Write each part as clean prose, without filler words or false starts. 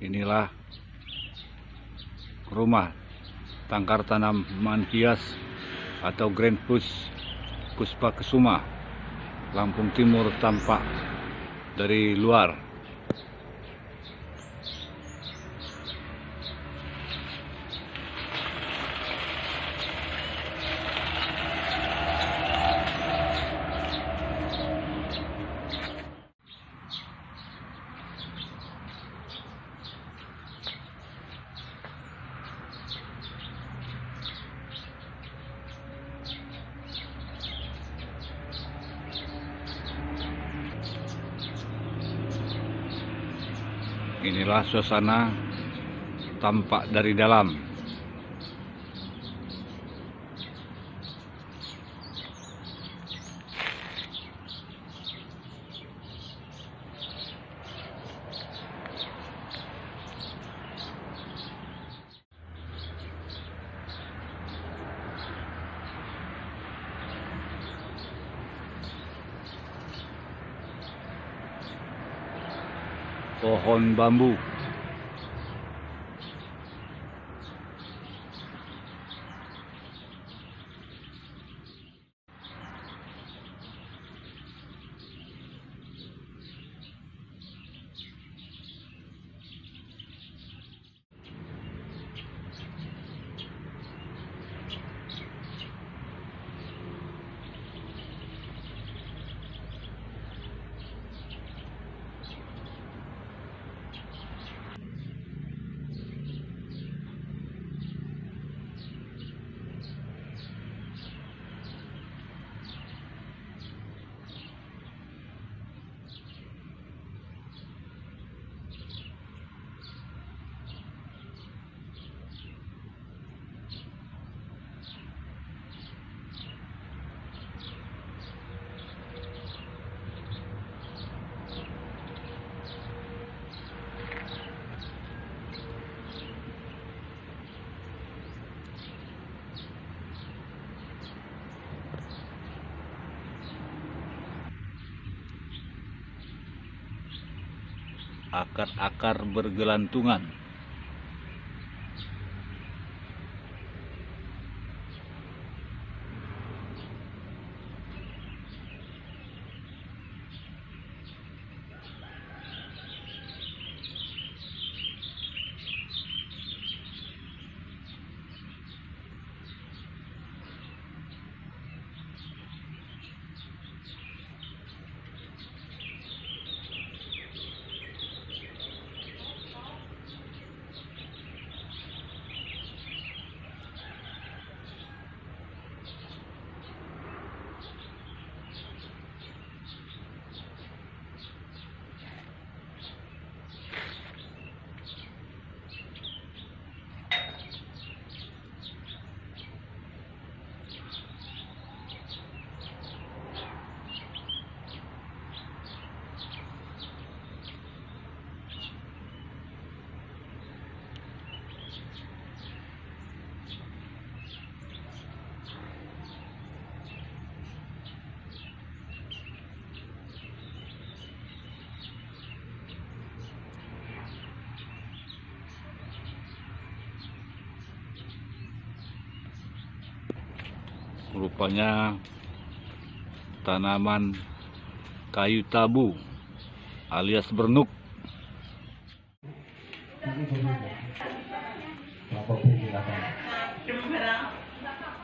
Inilah rumah tangkar tanaman hias atau greenhouse Puspa Kesuma, Lampung Timur tampak dari luar. Inilah suasana tampak dari dalam. Pohon bambu. Akar-akar bergelantungan. Rupanya tanaman kayu tabu alias bernuk.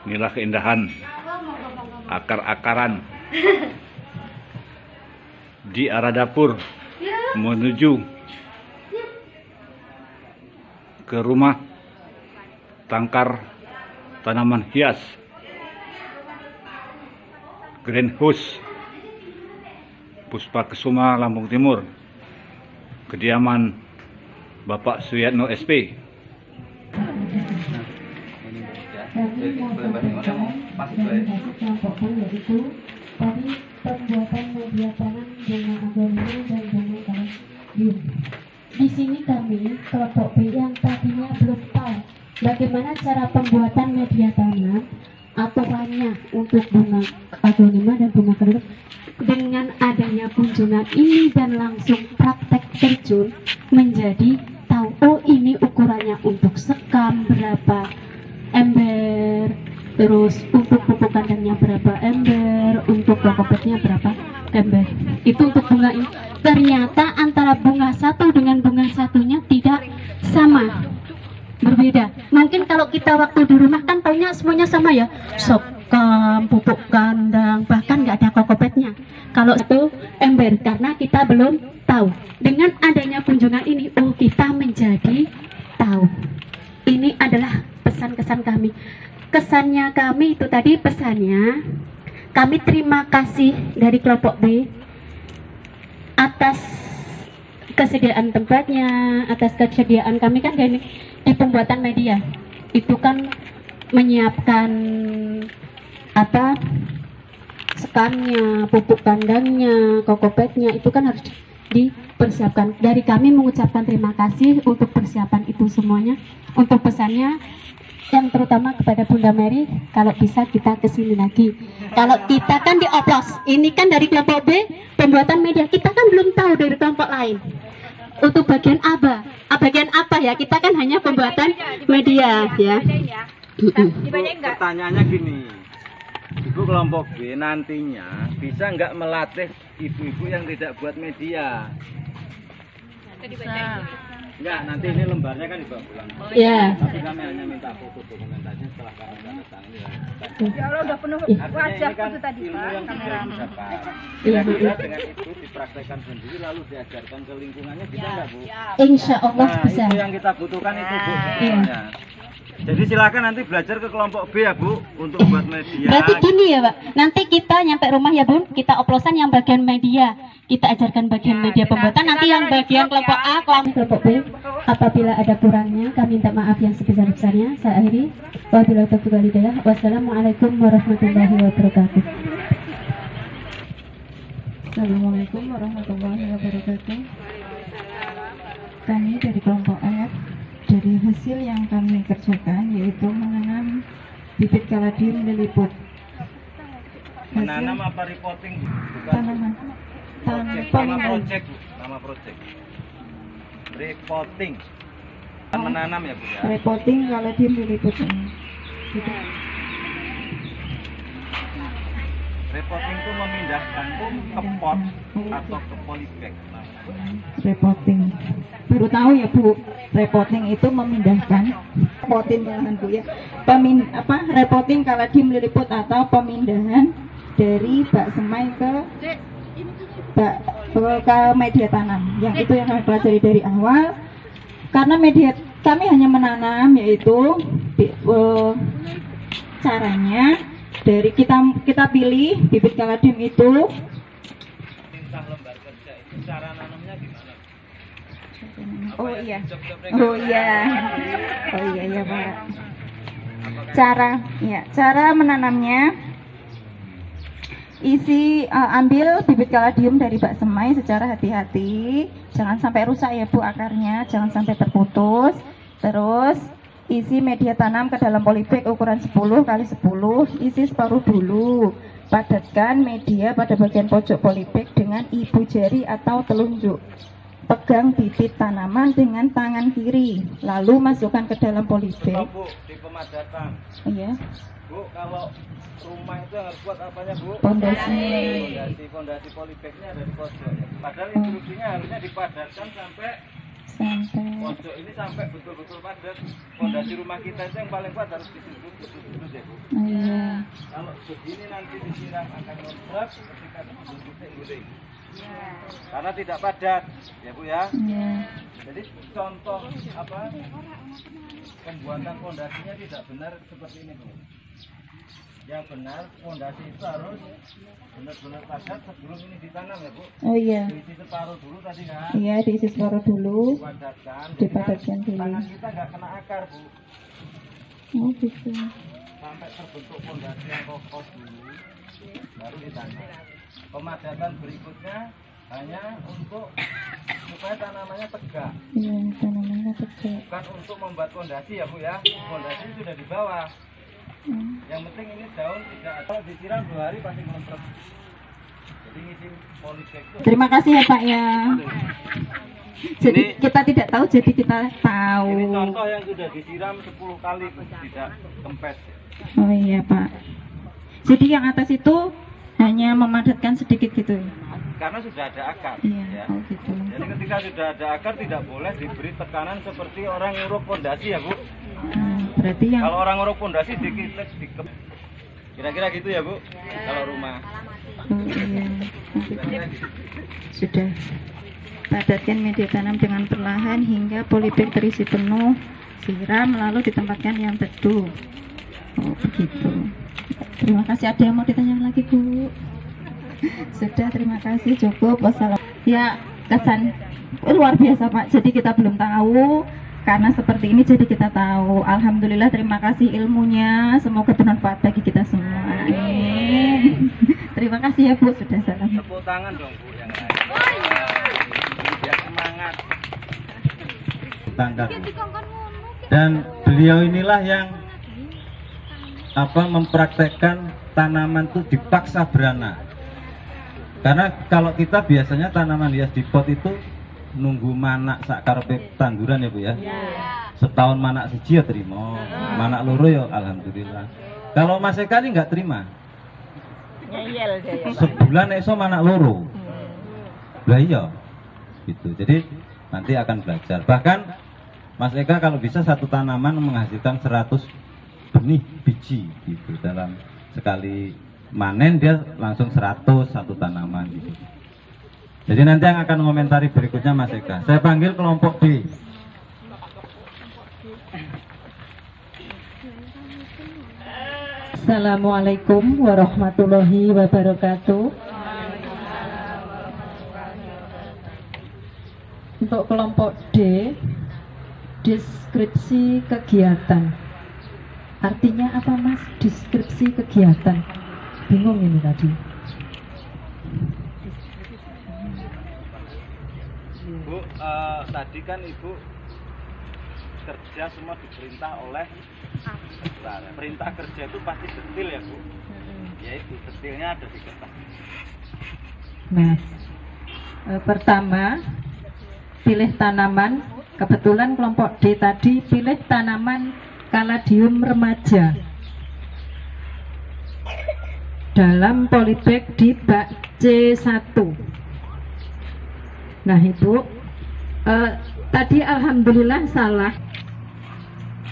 Inilah keindahan akar-akaran di arah dapur menuju ke rumah tangkar tanaman hias greenhouse Puspa Kesuma, Lampung Timur, kediaman Bapak Suyatno SP. Di sini kami kelompok B yang tadinya belum tahu bagaimana cara pembuatan media tanam atau hanya untuk bunga aglonema dan bunga kerdus. Dengan adanya kunjungan ini dan langsung praktek terjun menjadi tahu oh ini ukurannya untuk sekam berapa ember, terus untuk pupuk kandangnya berapa ember, untuk kokopetnya berapa ember. Itu untuk bunga ini. Ternyata antara bunga satu dengan bunga satunya tidak sama, berbeda. Mungkin kalau kita waktu di rumah kan taunya semuanya sama ya, sekam, pupuk kandang, bahkan nggak ada kokopetnya. Kalau itu ember, karena kita belum tahu. Dengan adanya kunjungan ini, oh kita menjadi tahu. Ini adalah pesan-kesan kami. Kesannya kami itu tadi, pesannya kami terima kasih dari kelompok B atas kesediaan tempatnya, atas kesediaan kami kan di pembuatan media itu kan menyiapkan apa, sekamnya, pupuk kandangnya, kokopetnya, itu kan harus dipersiapkan. Dari kami mengucapkan terima kasih untuk persiapan itu semuanya. Untuk pesannya yang terutama kepada Bunda Mary, kalau bisa kita kesini lagi. Kalau kita kan dioplos, ini kan dari kelompok B pembuatan media, kita kan belum tahu dari kelompok lain. Untuk bagian bagian apa ya? Kita kan hanya pembuatan media ya. Pertanyaannya gini, Ibu kelompok B nantinya bisa nggak melatih ibu-ibu yang tidak buat media? Bisa. Enggak, nanti ini lembarnya kan dibawa pulang. Iya. Tapi kami hanya minta foto dokumentasinya setelah kami tanda tangan. Ya Allah, udah penuh wajah kan itu tadi ilmu Pak, yang kameramen. didapat. Kira-kira dengan itu dipraktekkan sendiri lalu diajarkan ke lingkungannya bisa nggak Bu? Insya Allah Nah, bisa. itu yang kita butuhkan itu Bu. Iya. sebenarnya. Jadi silakan nanti belajar ke kelompok B ya Bu untuk buat media. Berarti gini ya Pak, nanti kita nyampe rumah ya Bun, kita oplosan yang bagian media, kita ajarkan bagian media pembuatan, nanti yang bagian kelompok A, kelompok B, apabila ada kurangnya kami minta maaf yang sebesar-besarnya. Saya akhiri, wabillahi taufiq wal hidayah. Wassalamualaikum warahmatullahi wabarakatuh. Assalamualaikum warahmatullahi wabarakatuh. Kami dari kelompok F, dari hasil yang kami kerjakan yaitu menanam bibit kaladium liliput. Menanam apa reporting? Bukan. Tanaman. Nama project Bu, nama project. Reporting. Menanam ya Bu ya. Repotting kaladium liliput ini. Gitu. Reporting itu memindahkan ke pot atau ke polybag. Repotting. Baru tahu ya Bu, repotting itu memindahkan potin bahan Bu ya. Repotting kaladium liliput atau pemindahan dari bak semai ke media tanam. Yang itu yang kami pelajari dari awal. Karena media kami hanya menanam, yaitu caranya dari kita pilih bibit kaladium itu. Tentang lembar kerja itu cara nanamnya gimana? Oh iya. Oh iya. Oh iya ya Pak. Cara menanamnya, ambil bibit kaladium dari bak semai secara hati-hati, jangan sampai rusak ya Bu akarnya, jangan sampai terputus. Terus isi media tanam ke dalam polybag ukuran 10 x 10, isi separuh dulu. Padatkan media pada bagian pojok polybag dengan ibu jari atau telunjuk. Pegang bibit tanaman dengan tangan kiri, lalu masukkan ke dalam polybag. Bu, di pemadatan. Iya. Bu, kalau rumah itu harus buat apanya Bu? Pondasi. Fondasi polybagnya ada di pojok. Padahal instruksinya harusnya dipadatkan sampai pojok ini sampai betul-betul padat. Fondasi rumah kita itu yang paling kuat harus disusun betul-betul ya Bu. Iya. Kalau begini nanti disiram akan ngebrek ketika disusun guling. Karena tidak padat ya Bu ya. Iya. Jadi contoh pembuatan fondasinya tidak benar seperti ini Bu. Yang benar fondasi itu harus benar-benar padat sebelum ini ditanam ya Bu. Oh iya. Diisi separuh dulu tadi kan. Iya, diisi separuh dulu. Dipadatkan dulu. Tangan kita nggak kena akar Bu. Oh gitu. Sampai terbentuk fondasi yang kokoh dulu, baru ditanam. Pemadatan berikutnya hanya untuk supaya tanamannya tegak. Iya, tanamannya tegak. Bukan untuk membuat fondasi ya Bu ya. Fondasi sudah di bawah. Yang penting ini daun tidak ada, disiram 2 hari pasti melempet. Jadi ngisi polybag itu. Terima kasih ya Pak ya. Jadi Ini- kita tidak tahu, jadi kita tahu. Ini contoh yang sudah disiram 10 kali, Bu. Tidak kempes. Oh iya Pak. Jadi yang atas itu hanya memadatkan sedikit gitu. Karena sudah ada akar. Iya. Ya. Oh gitu. Jadi ketika sudah ada akar tidak boleh diberi tekanan seperti orang nguruk pondasi ya Bu. Berarti yang Kalau orang nguruk pondasi dikit. Kira-kira gitu ya Bu. Kalau rumah. oh, iya. Kira-kira gitu. Sudah. Padatkan media tanam dengan perlahan hingga polybag terisi penuh. Siram lalu ditempatkan yang teduh. Oh begitu. Terima kasih. Ada yang mau ditanya lagi Bu? Sudah, terima kasih, cukup. Wassalam. Ya, kesan luar biasa Pak. Jadi kita belum tahu, karena seperti ini jadi kita tahu. Alhamdulillah, terima kasih ilmunya. Semoga bermanfaat bagi kita semua. Amin. Terima kasih ya Bu, sudah salam. Tepuk tangan dong Bu yang lain. Biar semangat. Tangga. Dan beliau inilah yang mempraktekkan tanaman itu dipaksa beranak. Karena kalau kita biasanya tanaman hias di pot itu nunggu manak sak karepe tanduran ya Bu ya. Setahun manak siji ya terima, manak loro ya alhamdulillah. Kalau Mas Eka ini nggak terima. Ngeyel dia ya. Sebulan esok manak loro. Lah iya. Gitu. Jadi nanti akan belajar. Bahkan Mas Eka kalau bisa satu tanaman menghasilkan 100 benih biji gitu dalam sekali manen dia langsung 100 satu tanaman gitu. Jadi nanti yang akan mengomentari berikutnya Mas Eka. Saya panggil kelompok B. Assalamualaikum warahmatullahi wabarakatuh. Untuk kelompok D, deskripsi kegiatan. Artinya apa Mas? Deskripsi kegiatan. Bingung ini tadi. Bu, tadi kan Ibu kerja semua diperintah oleh saudara. Perintah kerja itu pasti detail ya Bu. Yaitu detailnya ada di kertas. Nah, pertama pilih tanaman. Kebetulan kelompok D tadi pilih tanaman kaladium remaja dalam polybag di bak C1. Nah Ibu, tadi alhamdulillah salah.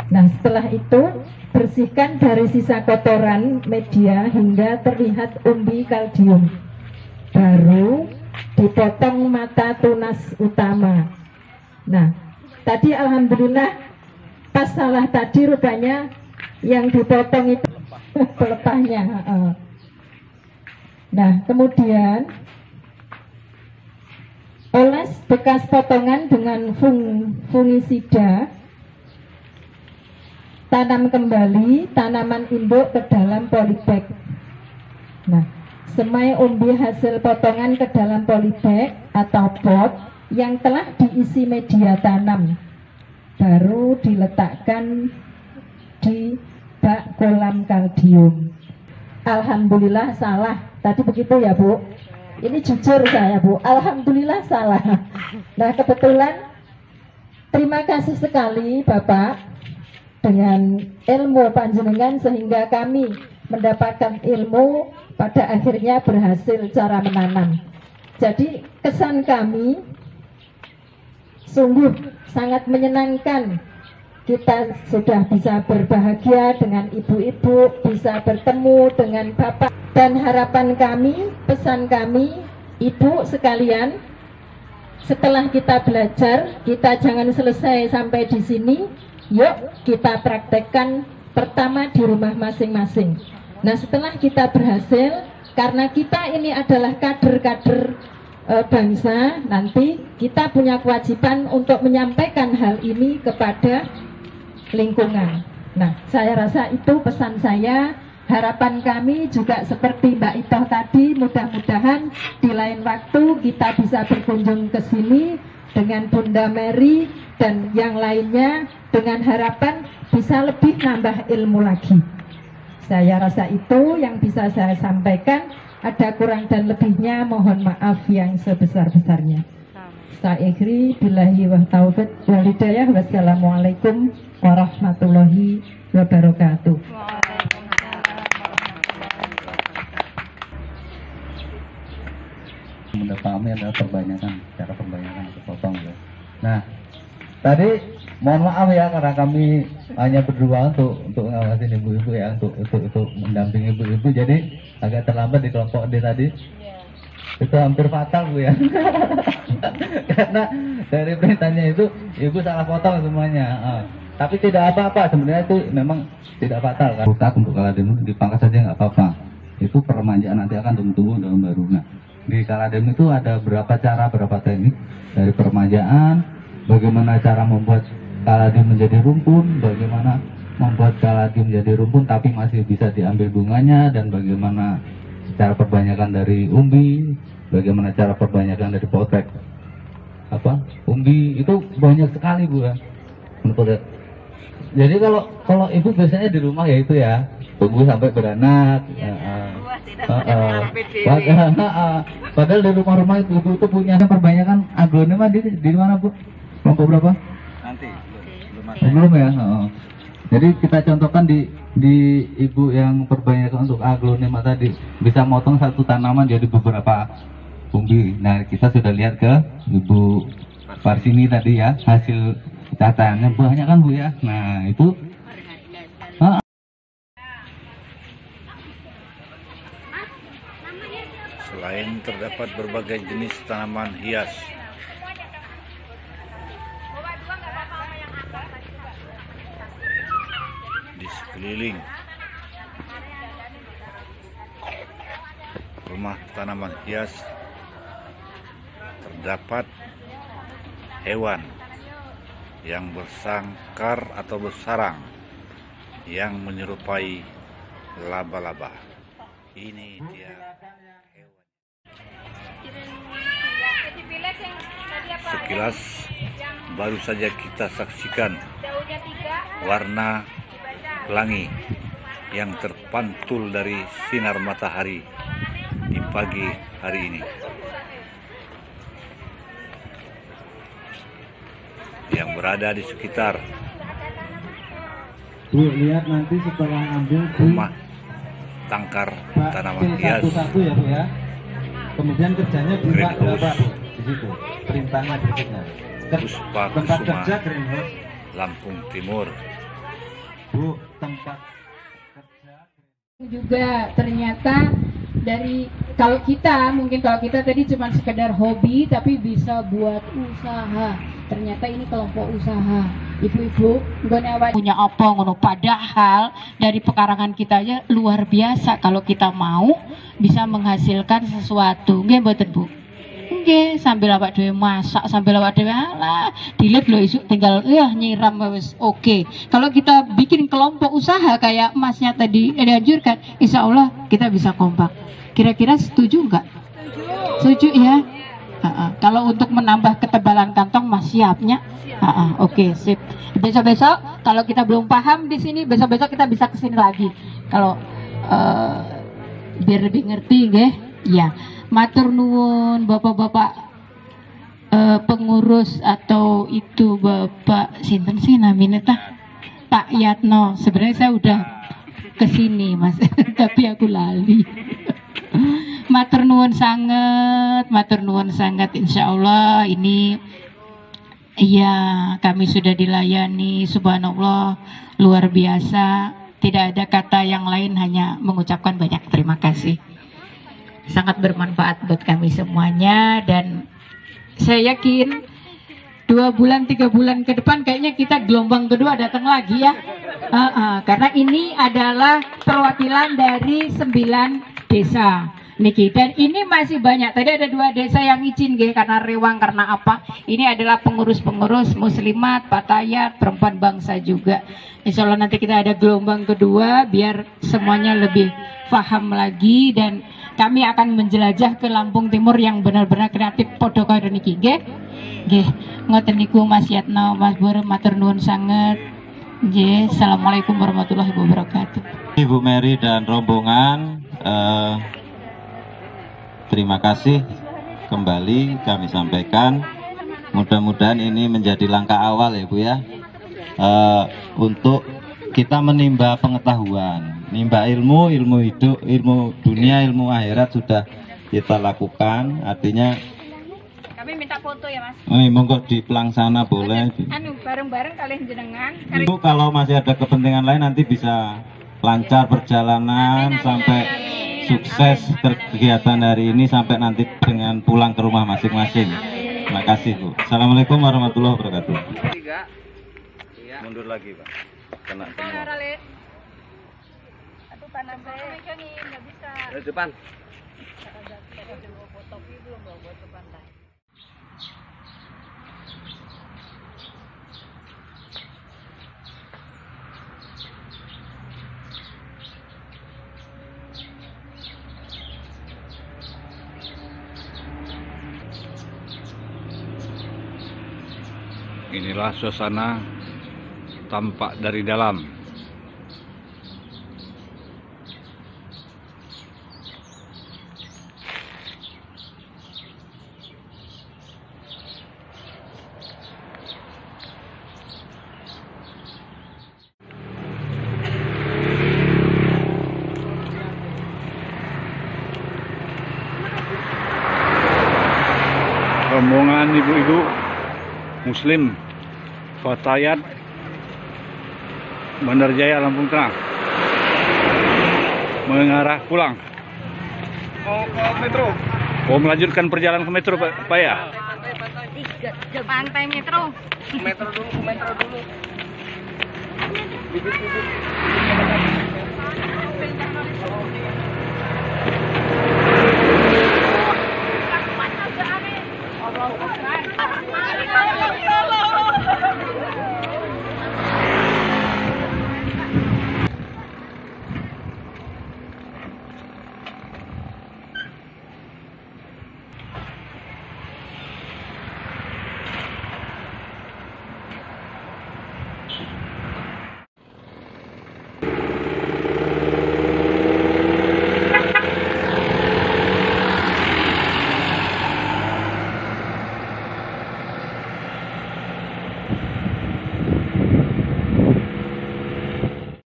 Nah setelah itu bersihkan dari sisa kotoran media hingga terlihat umbi kaldium. Baru dipotong mata tunas utama. Nah tadi alhamdulillah pas salah tadi rupanya yang dipotong itu pelepahnya. Nah kemudian oles bekas potongan dengan fungisida. Tanam kembali tanaman induk ke dalam polybag. Nah, semai umbi hasil potongan ke dalam polybag atau pot yang telah diisi media tanam. Baru diletakkan di bak kolam kaldium. Alhamdulillah salah. Tadi begitu ya Bu. Ini jujur saya Bu. Alhamdulillah salah. Nah kebetulan terima kasih sekali Bapak dengan ilmu panjenengan sehingga kami mendapatkan ilmu pada akhirnya berhasil cara menanam. Jadi kesan kami sungguh sangat menyenangkan. Kita sudah bisa berbahagia dengan ibu-ibu, bisa bertemu dengan bapak. Dan harapan kami, pesan kami, ibu sekalian, setelah kita belajar, kita jangan selesai sampai di sini. Yuk kita praktekkan pertama di rumah masing-masing. Nah setelah kita berhasil, karena kita ini adalah kader-kader bangsa, nanti kita punya kewajiban untuk menyampaikan hal ini kepada lingkungan. Nah saya rasa itu pesan saya. Harapan kami juga seperti Mbak Itoh tadi, mudah-mudahan di lain waktu kita bisa berkunjung ke sini dengan Bunda Mary dan yang lainnya dengan harapan bisa lebih nambah ilmu lagi. Saya rasa itu yang bisa saya sampaikan. Ada kurang dan lebihnya mohon maaf yang sebesar-besarnya. Saya akhiri billahi wa taufiq wal hidayah. Wassalamualaikum warahmatullahi wabarakatuh. Menurut kami adalah cara perbanyakan atau potong ya. Nah, tadi mohon maaf ya karena kami hanya berdua untuk ngawasin ibu-ibu ya, untuk mendampingi ibu-ibu, jadi agak terlambat di kelompok D tadi. Itu hampir fatal Bu ya. Karena dari perintahnya itu ibu salah potong semuanya. Tapi tidak apa-apa, sebenarnya itu memang tidak fatal kan. Buka untuk Kaladem dipangkas saja nggak apa-apa. Itu permajaan nanti akan tumbuh daun baru. Nah, di Kaladem itu ada berapa cara, berapa teknik dari permajaan, bagaimana cara membuat Kaladem menjadi rumpun, bagaimana membuat Kaladem menjadi rumpun tapi masih bisa diambil bunganya, dan bagaimana cara perbanyakan dari umbi, bagaimana cara perbanyakan dari potek umbi, itu banyak sekali Bu ya. Jadi kalau ibu biasanya di rumah ya itu ya, tunggu sampai beranak. Padahal di rumah-rumah ibu itu punya perbanyakan aglonema di mana Bu? Kelompok berapa? Nanti belum belum ya. Jadi kita contohkan di ibu yang perbanyakan untuk aglonema tadi, bisa motong satu tanaman jadi beberapa umbi. Nah, kita sudah lihat ke Ibu Parsini tadi ya, hasil catatannya banyak kan Bu ya. Nah, itu Selain terdapat berbagai jenis tanaman hias, di sekeliling rumah tanaman hias terdapat hewan yang bersangkar atau bersarang yang menyerupai laba-laba. Ini dia hewan. Sekilas baru saja kita saksikan warna pelangi yang terpantul dari sinar matahari di pagi hari ini, yang berada di sekitar Bu, lihat nanti setelah ambil rumah tangkar tanaman hias satu-satu ya Bu ya. Kemudian kerjanya buka berapa Bu? Di situ perintahnya berikutnya. Puspa Tempat Kusuma, kerja greenhouse. Lampung Timur. Bu, tempat kerja juga ternyata dari kalau kita tadi cuma sekedar hobi tapi bisa buat usaha. Ternyata ini kelompok usaha. Ibu-ibu punya apa ngono, padahal dari pekarangan kita aja luar biasa. Kalau kita mau bisa menghasilkan sesuatu. Nggih mboten Bu? Nggih, sambil awak dhewe masak, sambil awak dhewe alah dilit lho isuk tinggal nyiram wis oke. Kalau kita bikin kelompok usaha kayak Masnya tadi dianjurkan, insya Allah kita bisa kompak. Kira-kira setuju nggak? Setuju ya? Kalau untuk menambah ketebalan kantong Mas siapnya? Oke, sip. Besok-besok kalau kita belum paham di sini, besok-besok kita bisa kesini lagi. Kalau biar lebih ngerti, nggih? Ya. Matur nuwun Bapak-bapak pengurus atau itu Bapak sinten sih namanya Pak Yatno. Sebenarnya saya udah kesini Mas, tapi aku lali. Matur nuwun sangat, insya Allah ini iya kami sudah dilayani, subhanallah luar biasa. Tidak ada kata yang lain, hanya mengucapkan banyak terima kasih. Sangat bermanfaat buat kami semuanya, dan saya yakin 2 bulan 3 bulan ke depan kayaknya kita gelombang kedua datang lagi ya. Karena ini adalah perwakilan dari 9 desa niki, dan ini masih banyak. Tadi ada 2 desa yang izin karena rewang, karena apa? Ini adalah pengurus-pengurus muslimat, patayat, perempuan bangsa juga. Insya Allah nanti kita ada gelombang kedua biar semuanya lebih paham lagi, dan kami akan menjelajah ke Lampung Timur yang benar-benar kreatif podo kaya niki nggih. Nggih, ngoten niku Mas Yatno, Mas Bur, matur nuwun sanget. Nggih, assalamualaikum warahmatullahi wabarakatuh. Ibu Mary dan rombongan, terima kasih kembali kami sampaikan mudah-mudahan ini menjadi langkah awal ya Bu ya, untuk kita menimba pengetahuan, nimba ilmu hidup, ilmu dunia, ilmu akhirat sudah kita lakukan. Artinya kami minta foto ya Mas. Monggo di pelangsana boleh. Bareng-bareng kalian jenengan. Itu kalau masih ada kepentingan lain nanti bisa lancar perjalanan sampai sukses kegiatan hari ini sampai nanti dengan pulang ke rumah masing-masing. Terima kasih Bu. Assalamualaikum warahmatullahi wabarakatuh. Mundur lagi Pak. Kena semua. Aduh panas saya nggak bisa. Depan. Inilah suasana tampak dari dalam. Rombongan ibu-ibu Muslim Fatayat Bandar Jaya Lampung Tengah mengarah pulang. Mau ke metro. Oh, melanjutkan perjalanan ke metro Pak ya? Pantai metro. Metro dulu.